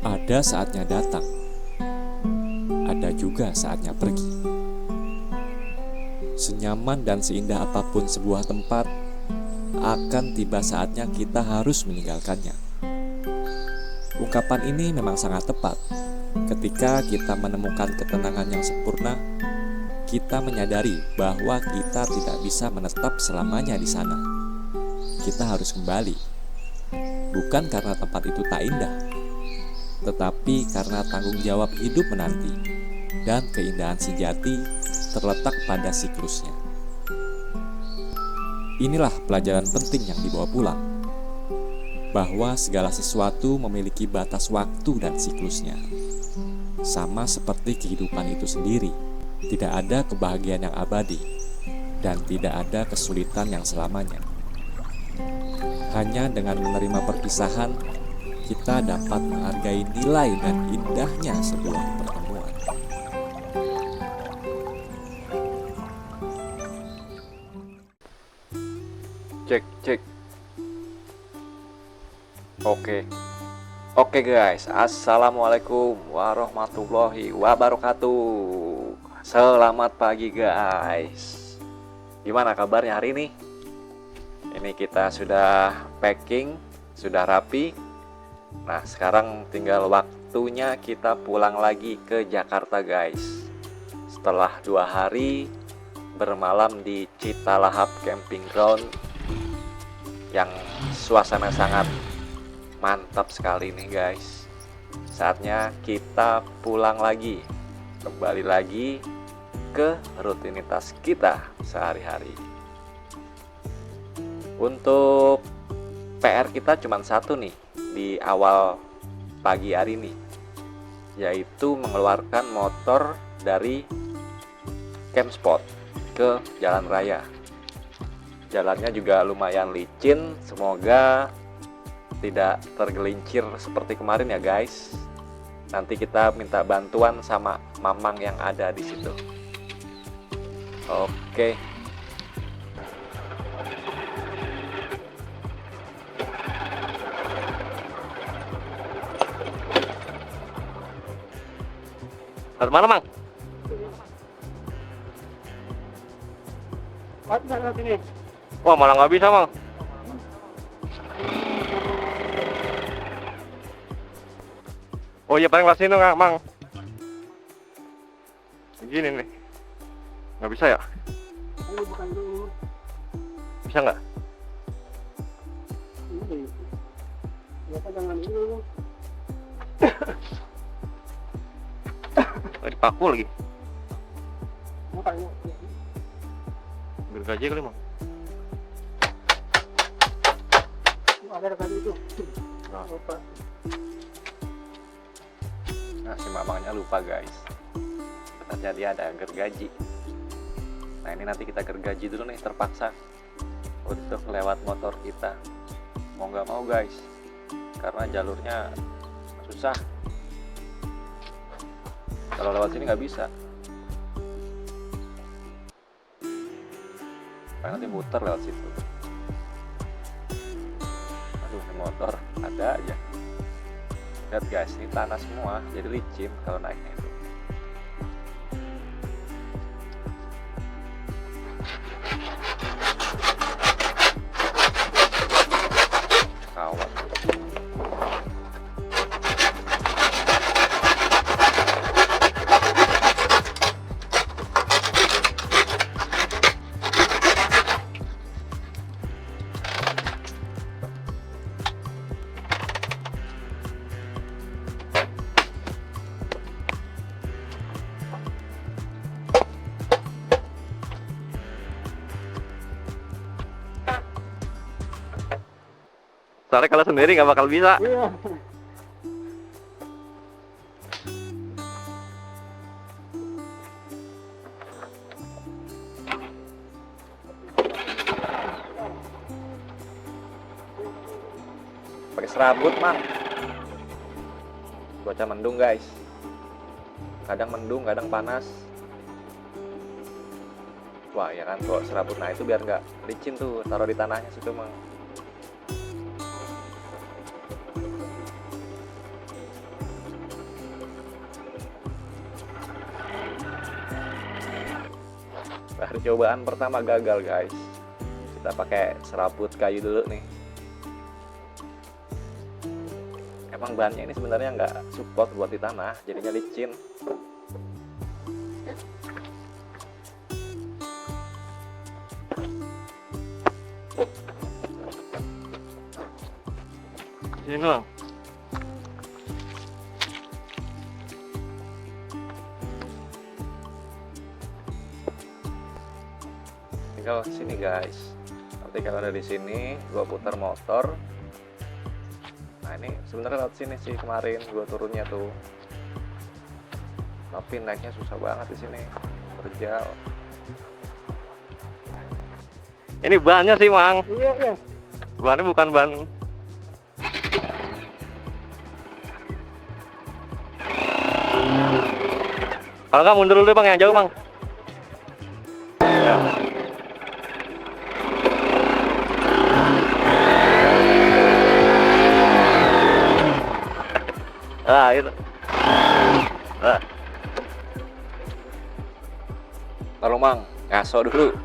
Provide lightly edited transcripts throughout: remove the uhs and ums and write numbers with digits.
Ada saatnya datang, ada juga saatnya pergi. Senyaman dan seindah apapun sebuah tempat, akan tiba saatnya kita harus meninggalkannya. Ungkapan ini memang sangat tepat. Ketika kita menemukan ketenangan yang sempurna, kita menyadari bahwa kita tidak bisa menetap selamanya di sana. Kita harus kembali, bukan karena tempat itu tak indah, tetapi karena tanggung jawab hidup menanti, dan keindahan sejati terletak pada siklusnya. Inilah pelajaran penting yang dibawa pulang, bahwa segala sesuatu memiliki batas waktu dan siklusnya. Sama seperti kehidupan itu sendiri, tidak ada kebahagiaan yang abadi, dan tidak ada kesulitan yang selamanya. Hanya dengan menerima perpisahan, kita dapat menghargai nilai dan indahnya sebuah pertemuan. Cek. Oke guys, assalamualaikum warahmatullahi wabarakatuh. Selamat pagi guys. Gimana kabarnya hari ini? Ini kita sudah packing, sudah rapi. Nah sekarang tinggal waktunya kita pulang lagi ke Jakarta guys. Setelah 2 hari bermalam di Citalahap Camping Ground yang suasana sangat mantap sekali nih guys. Saatnya kita pulang lagi, kembali lagi ke rutinitas kita sehari-hari. Untuk PR kita cuma satu nih di awal pagi hari ini, yaitu mengeluarkan motor dari camp spot ke jalan raya. Jalannya juga lumayan licin, semoga tidak tergelincir seperti kemarin ya guys. Nanti kita minta bantuan sama mamang yang ada di situ. Oke. Selamat malam, Mang. Wah, malah nggak bisa, Mang. Oh iya, paling sini nggak, Mang. Begini nih. Nggak bisa ya? Bisa nggak? Dipaku lagi. Gergaji kali, Mang. Ada kali itu. Nah, si mamangnya lupa guys. Ternyata dia ada gergaji. Nah, ini nanti kita gergaji dulu nih terpaksa untuk lewat motor kita. Mau nggak mau guys, karena jalurnya susah. Kalau lewat sini nggak bisa. Nanti muter lewat situ. Aduh, ini motor ada aja. Lihat guys, ini tanah semua, jadi licin kalau naiknya itu. Kawat. Soalnya kalau sendiri nggak bakal bisa. Iya. Pakai serabut, Mang. Cuaca mendung, guys. Kadang mendung, kadang panas. Wah, ya kan, kok serabut. Nah, itu biar nggak licin tuh, taruh di tanahnya situ, Mang. Percobaan pertama gagal guys. Kita pakai serabut kayu dulu nih. Emang bannya ini sebenarnya nggak support buat di tanah, jadinya licin. Sini bang. Tinggal sini guys. Nanti kalau ada di sini, gua putar motor. Nah ini sebenarnya lewat sini sih kemarin gua turunnya tuh. Tapi naiknya susah banget di sini. Terjal. Ini bannya sih, Mang. Iya, iya. Bannya bukan ban. Kalau nggak mundur dulu bang, yang jauh bang. Ya. Itu. Tolong bang, ngaso dulu.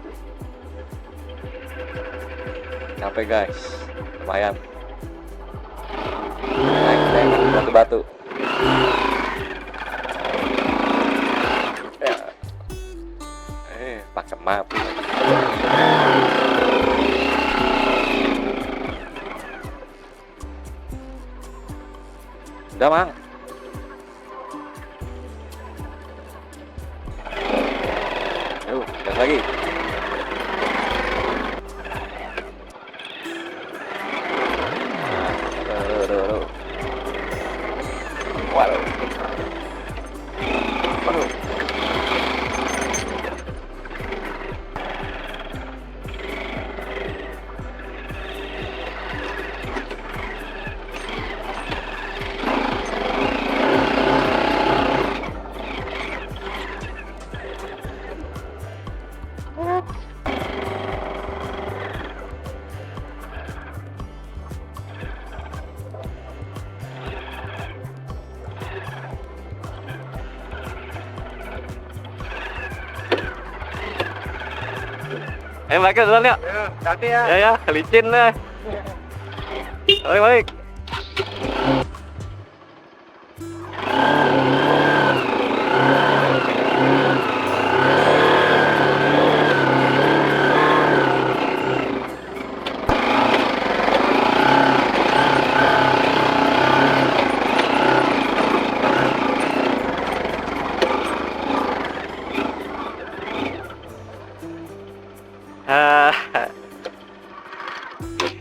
Capek guys, lumayan. Naik batu-batu. Ya. Pakai map. Udah mang. Yuk, gas lagi. Aduh. Waduh. Waduh. Pakai duluan ya. Kaki ya. Ya, licin lah. Baik.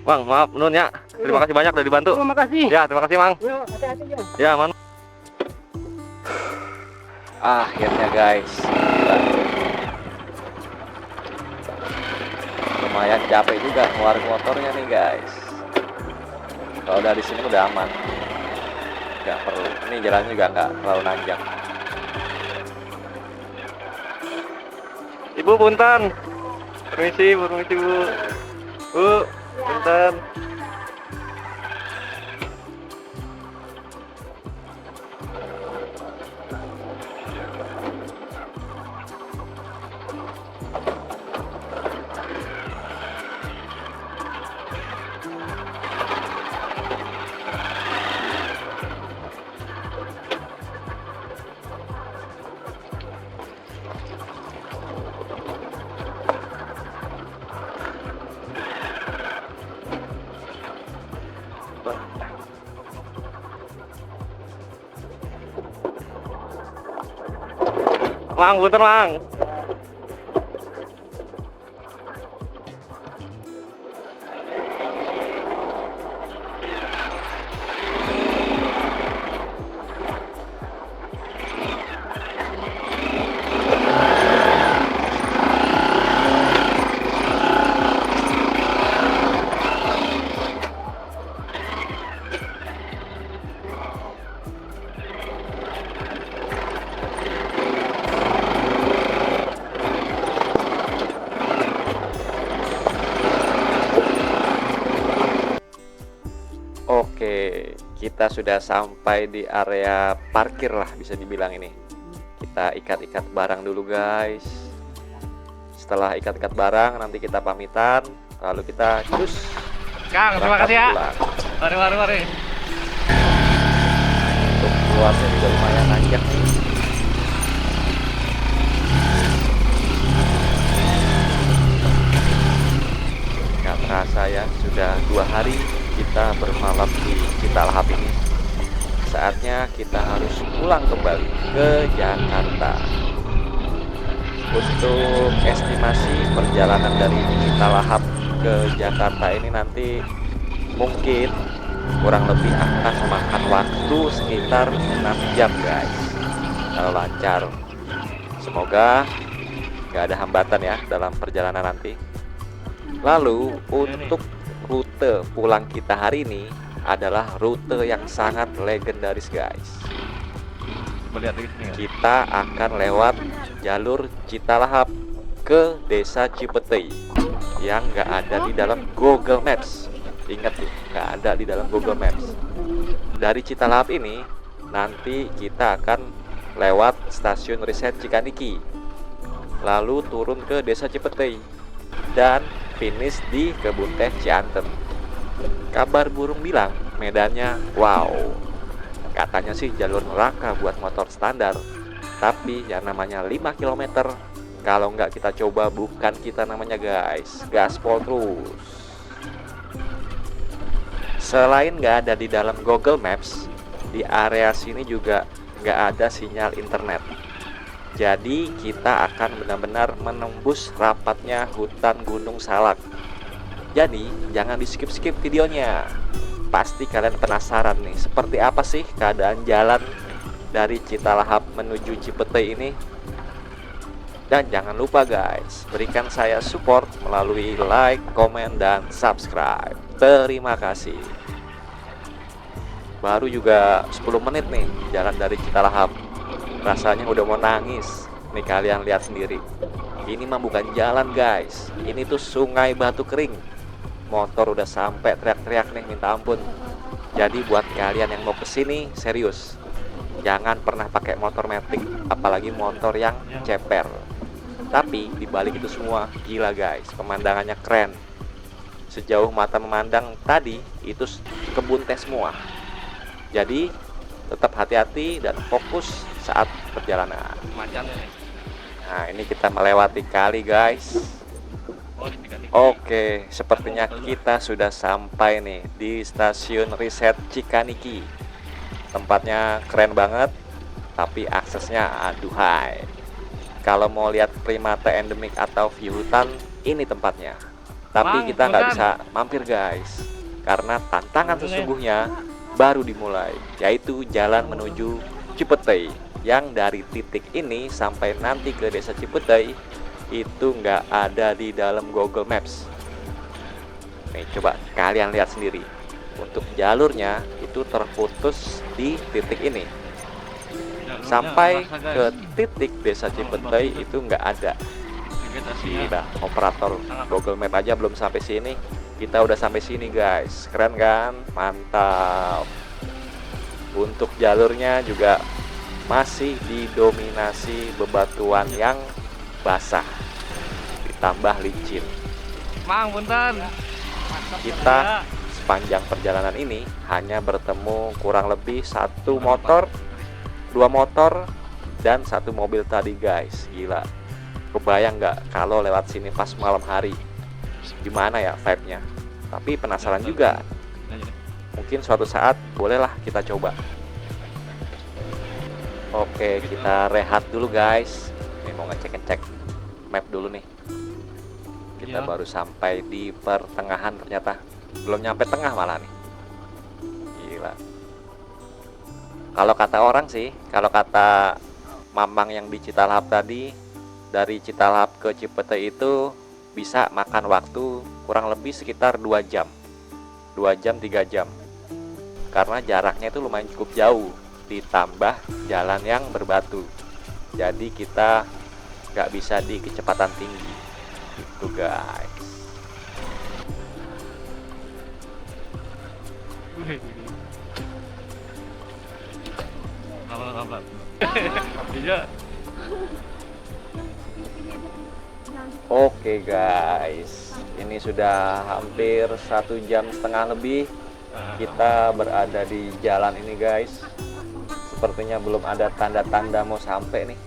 Bang, maaf nun ya. Terima kasih banyak udah dibantu. Terima kasih. Ya, terima kasih, Mang. Yuk, hati-hati ya. Ya, man. Akhirnya guys. Gila. Lumayan capek juga ngeluarin motornya nih guys. Kalau udah di sini udah aman. Gak perlu. Ini jalannya juga nggak terlalu nanjak. Ibu punten. Permisi Bu. Bu, punten. Mang, punten Mang. Oke, kita sudah sampai di area parkir lah bisa dibilang ini. Kita ikat-ikat barang dulu guys. setelah ikat-ikat barang nanti kita pamitan, lalu kita cus Kang, terima kasih ya. pulang. Mari. Untuk luasnya juga lumayan nanjak nih. Nggak terasa ya, sudah 2 hari kita bermalam di Citalahap ini. Saatnya kita harus pulang kembali ke Jakarta. Untuk estimasi perjalanan dari Citalahap ke Jakarta ini nanti mungkin kurang lebih akan memakan waktu sekitar 6 jam guys, kalau lancar. Semoga nggak ada hambatan ya dalam perjalanan nanti. Lalu untuk rute pulang kita hari ini adalah rute yang sangat legendaris guys. Melihat di sini. Kita akan lewat jalur Citalahap ke Desa Cipetei yang nggak ada di dalam Google Maps. Ingat tuh, nggak ada di dalam Google Maps. Dari Citalahap ini nanti kita akan lewat stasiun riset Cikaniki, lalu turun ke Desa Cipetei dan finish di Kebun Teh Ciantem. Kabar burung bilang medannya wow. Katanya sih jalur neraka buat motor standar. Tapi yang namanya 5 km, kalau nggak kita coba bukan kita namanya guys. Gaspol terus. Selain nggak ada di dalam Google Maps, di area sini juga nggak ada sinyal internet. Jadi kita akan benar-benar menembus rapatnya hutan Gunung Salak. Jadi jangan di skip-skip videonya. Pasti kalian penasaran nih, seperti apa sih keadaan jalan dari Citalahap menuju Cipetei ini. Dan jangan lupa guys, berikan saya support melalui like, komen, dan subscribe. Terima kasih. Baru juga 10 menit nih jalan dari Citalahap. Rasanya udah mau nangis. Nih kalian lihat sendiri. Ini mah bukan jalan guys, ini tuh sungai batu kering. Motor udah sampai teriak-teriak nih minta ampun. Jadi buat kalian yang mau kesini serius, jangan pernah pakai motor metik, apalagi motor yang ceper. Tapi dibalik itu semua gila guys, pemandangannya keren. Sejauh mata memandang tadi itu kebun teh semua. Jadi tetap hati-hati dan fokus saat perjalanan. Macannya nih. Nah ini kita melewati kali guys. Oke, sepertinya kita sudah sampai nih di stasiun riset Cikaniki. Tempatnya keren banget, tapi aksesnya aduhai. Kalau mau lihat primata endemik atau view hutan, ini tempatnya. Tapi Bang, kita nggak bukan. bisa mampir guys, karena tantangan sesungguhnya baru dimulai, yaitu jalan menuju Cipetei. Yang dari titik ini sampai nanti ke Desa Cipetei itu nggak ada di dalam Google Maps. Nih coba kalian lihat sendiri, untuk jalurnya itu terputus di titik ini. Sampai ke titik Desa Cipetei itu nggak ada. Gila, operator Google Map aja belum sampai sini, kita udah sampai sini guys. Keren kan? Mantap. Untuk jalurnya juga masih didominasi bebatuan yang basah ditambah licin. Mang, punten. Kita sepanjang perjalanan ini hanya bertemu kurang lebih 1 motor, 2 motor, dan 1 mobil tadi guys. Gila, kebayang nggak kalau lewat sini pas malam hari, gimana ya vibe-nya. Tapi penasaran juga, mungkin suatu saat bolehlah kita coba. Oke, kita rehat dulu guys. Ini mau ngecek-ngecek map dulu nih. Kita Iya. baru sampai di pertengahan ternyata. Belum nyampe tengah malah nih. Gila. Kalau kata orang sih, kalau kata Mamang yang di Citalahap tadi, dari Citalahap ke Cipetei itu bisa makan waktu kurang lebih sekitar 2 jam. 2 jam 3 jam. Karena jaraknya itu lumayan cukup jauh, ditambah jalan yang berbatu. Jadi kita nggak bisa di kecepatan tinggi gitu guys. Sabar. Iya. Jangan Oke guys, ini sudah hampir 1,5 jam lebih kita berada di jalan ini guys. Sepertinya belum ada tanda-tanda mau sampai nih.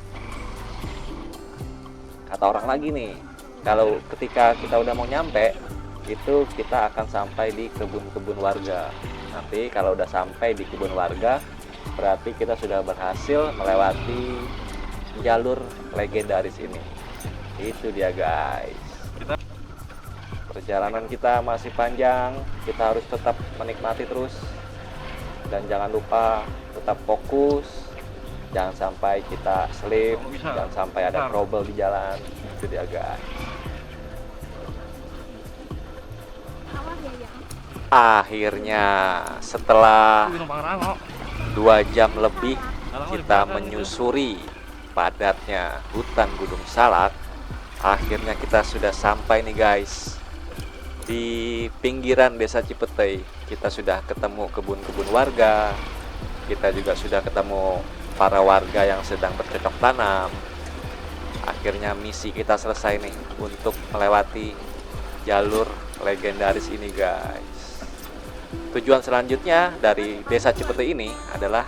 Kata orang lagi nih, kalau ketika kita udah mau nyampe, itu kita akan sampai di kebun-kebun warga. Nanti kalau udah sampai di kebun warga, berarti kita sudah berhasil melewati jalur legendaris ini. Itu dia guys. Perjalanan kita masih panjang, kita harus tetap menikmati terus. Dan jangan lupa tetap fokus. Jangan sampai kita slip, jangan sampai ada trouble di jalan. Itu dia guys. Akhirnya setelah 2 jam lebih kita menyusuri padatnya hutan Gunung Salak, akhirnya kita sudah sampai nih guys di pinggiran desa Cipetei. Kita sudah ketemu kebun-kebun warga, kita juga sudah ketemu para warga yang sedang bercocok tanam. Akhirnya misi kita selesai nih untuk melewati jalur legendaris ini guys. Tujuan selanjutnya dari desa Cipetei ini adalah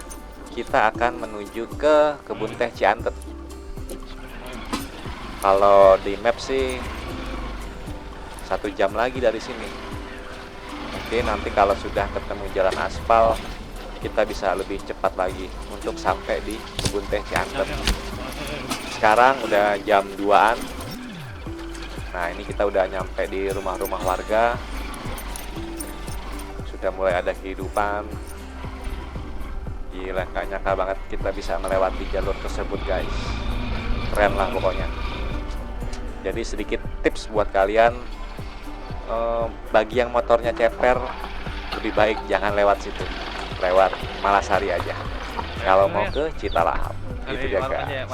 kita akan menuju ke kebun teh Ciantet. Kalau di map sih 1 jam lagi dari sini. Oke, nanti kalau sudah ketemu jalan aspal, kita bisa lebih cepat lagi untuk sampai di kebun teh Ciantet. Sekarang udah jam 2-an. Nah, ini kita udah nyampe di rumah-rumah warga. Sudah mulai ada kehidupan. Gila, gak nyangka banget kita bisa melewati jalur tersebut guys. Keren lah pokoknya. Jadi sedikit tips buat kalian, bagi yang motornya ceper, lebih baik jangan lewat situ, lewat Malasari aja kalau mau ke Citalahap. Itu dia guys.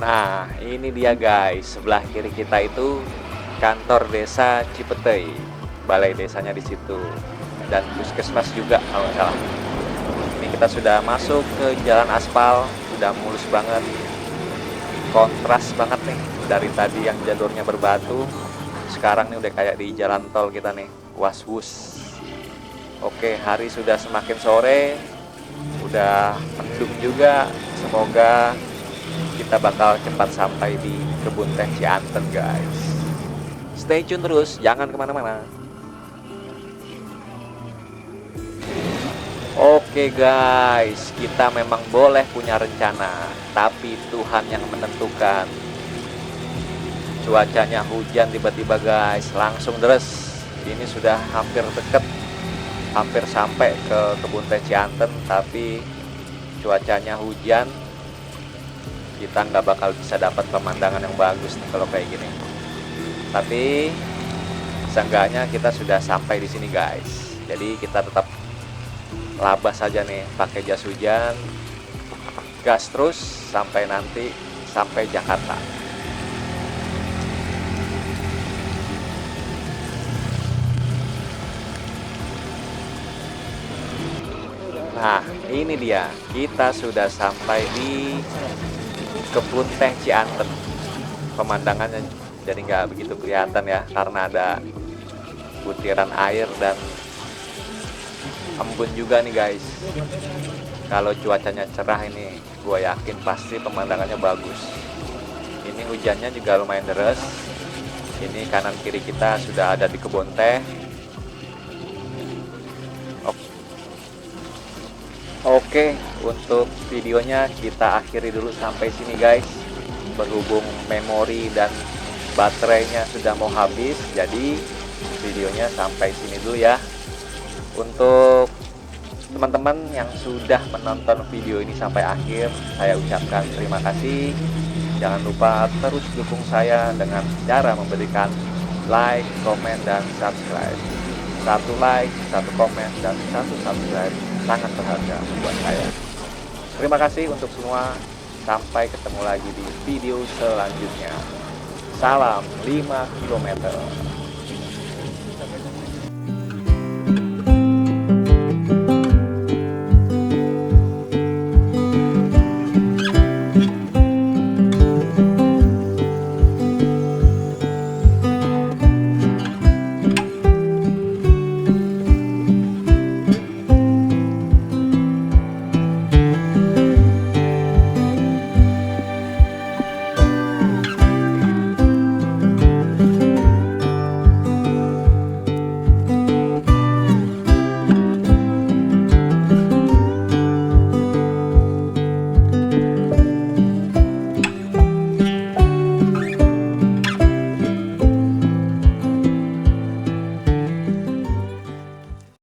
Nah, ini dia guys, sebelah kiri kita itu kantor desa Cipetei, balai desanya di situ, dan puskesmas juga kalau nggak salah. Ini kita sudah masuk ke jalan aspal, sudah mulus banget, kontras banget nih dari tadi yang jalurnya berbatu, sekarang nih udah kayak di jalan tol kita nih, was-wus. Oke, hari sudah semakin sore, udah mendung juga, semoga kita bakal cepat sampai di kebun teh Ciantet guys. Stay tune terus, jangan kemana-mana. Oke guys, kita memang boleh punya rencana, tapi Tuhan yang menentukan. Cuacanya hujan tiba-tiba guys, langsung deres. Ini sudah hampir deket, hampir sampai ke kebun teh Ciantet, tapi cuacanya hujan. Kita nggak bakal bisa dapat pemandangan yang bagus nih kalau kayak gini. Tapi seenggaknya kita sudah sampai di sini guys. Jadi kita tetap labas saja nih, pakai jas hujan, gas terus sampai nanti sampai Jakarta. Nah, ini dia, kita sudah sampai di kebun teh Ciantet. Pemandangannya jadi nggak begitu kelihatan ya, karena ada butiran air dan embun juga nih guys. Kalau cuacanya cerah ini, gue yakin pasti pemandangannya bagus. Ini hujannya juga lumayan deras. Ini kanan kiri kita sudah ada di kebun teh. Oke, untuk videonya kita akhiri dulu sampai sini guys. Berhubung memori dan baterainya sudah mau habis, jadi videonya sampai sini dulu ya. Untuk teman-teman yang sudah menonton video ini sampai akhir, saya ucapkan terima kasih. Jangan lupa terus dukung saya dengan cara memberikan like, komen, dan subscribe. 1 like, 1 komen, dan 1 subscribe sangat berharga buat saya. Terima kasih untuk semua. Sampai ketemu lagi di video selanjutnya. Salam 5 km.